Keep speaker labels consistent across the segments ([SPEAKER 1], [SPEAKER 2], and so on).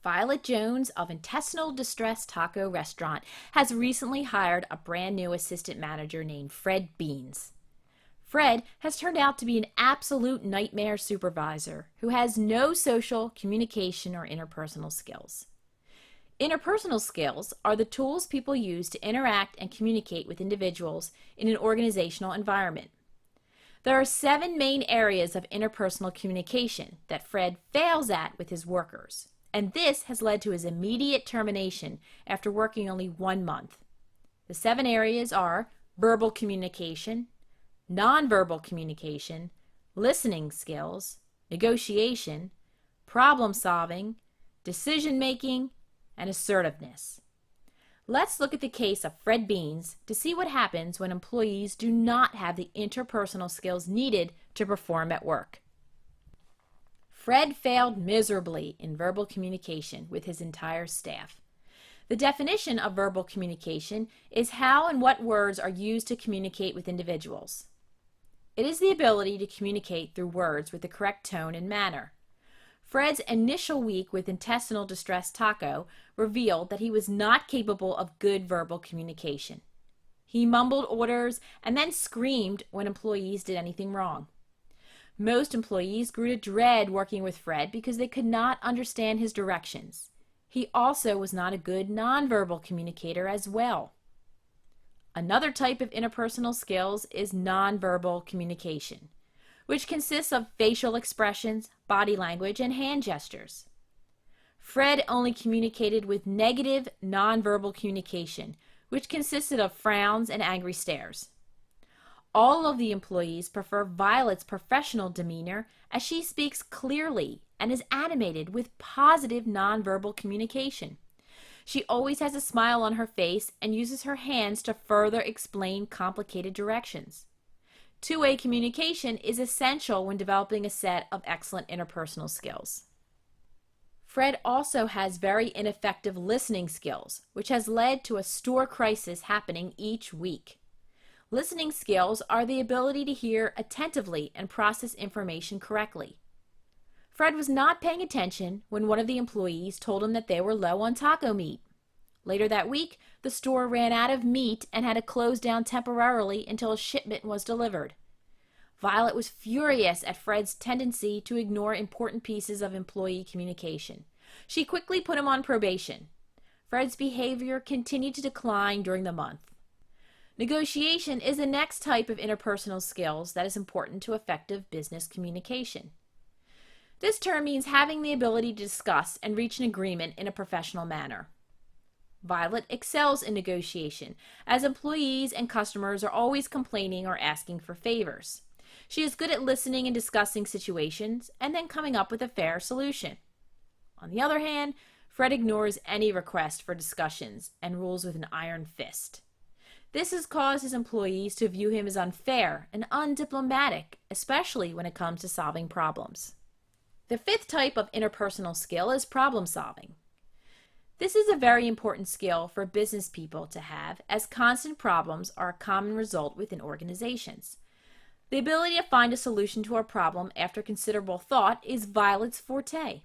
[SPEAKER 1] Violet Jones of Intestinal Distress Taco Restaurant has recently hired a brand new assistant manager named Fred Beans. Fred has turned out to be an absolute nightmare supervisor who has no social, communication, or interpersonal skills. Interpersonal skills are the tools people use to interact and communicate with individuals in an organizational environment. There are 7 main areas of interpersonal communication that Fred fails at with his workers, and this has led to his immediate termination after working only 1 month. The 7 areas are verbal communication, nonverbal communication, listening skills, negotiation, problem solving, decision making, and assertiveness. Let's look at the case of Fred Beans to see what happens when employees do not have the interpersonal skills needed to perform at work. Fred failed miserably in verbal communication with his entire staff. The definition of verbal communication is how and what words are used to communicate with individuals. It is the ability to communicate through words with the correct tone and manner. Fred's initial week with Intestinal Distress Taco revealed that he was not capable of good verbal communication. He mumbled orders and then screamed when employees did anything wrong. Most employees grew to dread working with Fred because they could not understand his directions. He also was not a good nonverbal communicator as well. Another type of interpersonal skills is nonverbal communication, which consists of facial expressions, body language, and hand gestures. Fred only communicated with negative nonverbal communication, which consisted of frowns and angry stares. All of the employees prefer Violet's professional demeanor as she speaks clearly and is animated with positive nonverbal communication. She always has a smile on her face and uses her hands to further explain complicated directions. Two-way communication is essential when developing a set of excellent interpersonal skills. Fred also has very ineffective listening skills, which has led to a store crisis happening each week. Listening skills are the ability to hear attentively and process information correctly. Fred was not paying attention when one of the employees told him that they were low on taco meat. Later that week, the store ran out of meat and had to close down temporarily until a shipment was delivered. Violet was furious at Fred's tendency to ignore important pieces of employee communication. She quickly put him on probation. Fred's behavior continued to decline during the month. Negotiation is the next type of interpersonal skills that is important to effective business communication. This term means having the ability to discuss and reach an agreement in a professional manner. Violet excels in negotiation, as employees and customers are always complaining or asking for favors. She is good at listening and discussing situations and then coming up with a fair solution. On the other hand, Fred ignores any request for discussions and rules with an iron fist. This has caused his employees to view him as unfair and undiplomatic, especially when it comes to solving problems. The 5th type of interpersonal skill is problem solving. This is a very important skill for business people to have, as constant problems are a common result within organizations. The ability to find a solution to a problem after considerable thought is Violet's forte.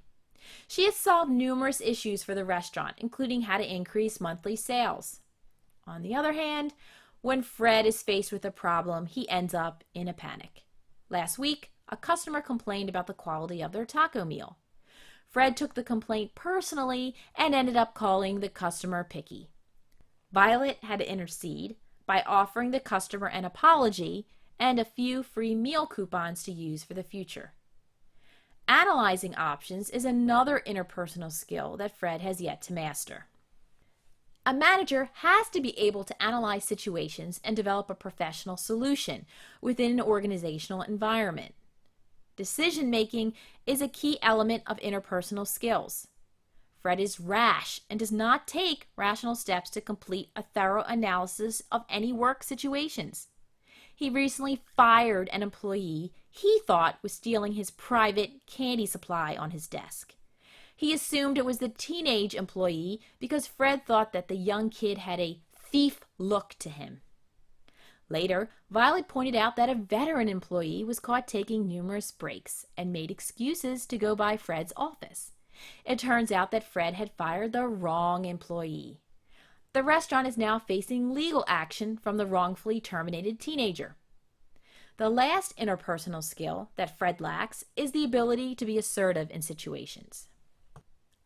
[SPEAKER 1] She has solved numerous issues for the restaurant, including how to increase monthly sales. On the other hand, when Fred is faced with a problem, he ends up in a panic. Last week, a customer complained about the quality of their taco meal. Fred took the complaint personally and ended up calling the customer picky. Violet had to intercede by offering the customer an apology and a few free meal coupons to use for the future. Analyzing options is another interpersonal skill that Fred has yet to master. A manager has to be able to analyze situations and develop a professional solution within an organizational environment. Decision-making is a key element of interpersonal skills. Fred is rash and does not take rational steps to complete a thorough analysis of any work situations. He recently fired an employee he thought was stealing his private candy supply on his desk. He assumed it was the teenage employee because Fred thought that the young kid had a thief look to him. Later, Violet pointed out that a veteran employee was caught taking numerous breaks and made excuses to go by Fred's office. It turns out that Fred had fired the wrong employee. The restaurant is now facing legal action from the wrongfully terminated teenager. The last interpersonal skill that Fred lacks is the ability to be assertive in situations.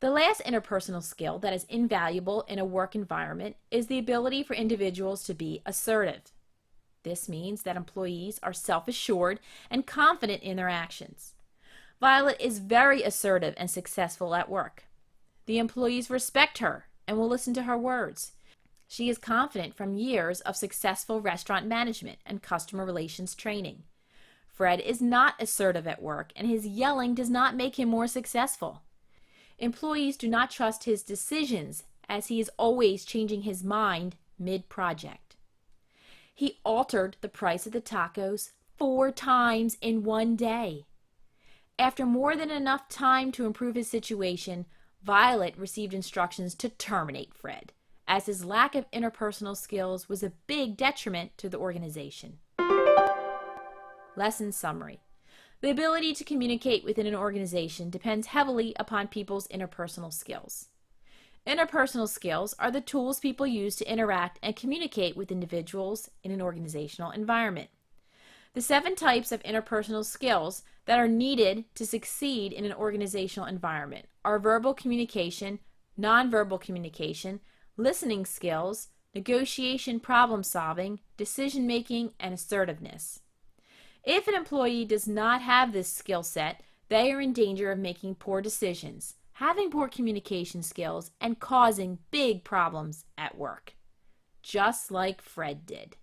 [SPEAKER 1] The last interpersonal skill that is invaluable in a work environment is the ability for individuals to be assertive. This means that employees are self-assured and confident in their actions. Violet is very assertive and successful at work. The employees respect her and will listen to her words. She is confident from years of successful restaurant management and customer relations training. Fred is not assertive at work, and his yelling does not make him more successful. Employees do not trust his decisions, as he is always changing his mind mid-project. He altered the price of the tacos 4 times in one day. After more than enough time to improve his situation, Violet received instructions to terminate Fred, as his lack of interpersonal skills was a big detriment to the organization. Lesson summary. The ability to communicate within an organization depends heavily upon people's interpersonal skills. Interpersonal skills are the tools people use to interact and communicate with individuals in an organizational environment. The 7 types of interpersonal skills that are needed to succeed in an organizational environment are verbal communication, nonverbal communication, listening skills, negotiation, problem solving, decision making, and assertiveness. If an employee does not have this skill set, they are in danger of making poor decisions, having poor communication skills, and causing big problems at work, just like Fred did.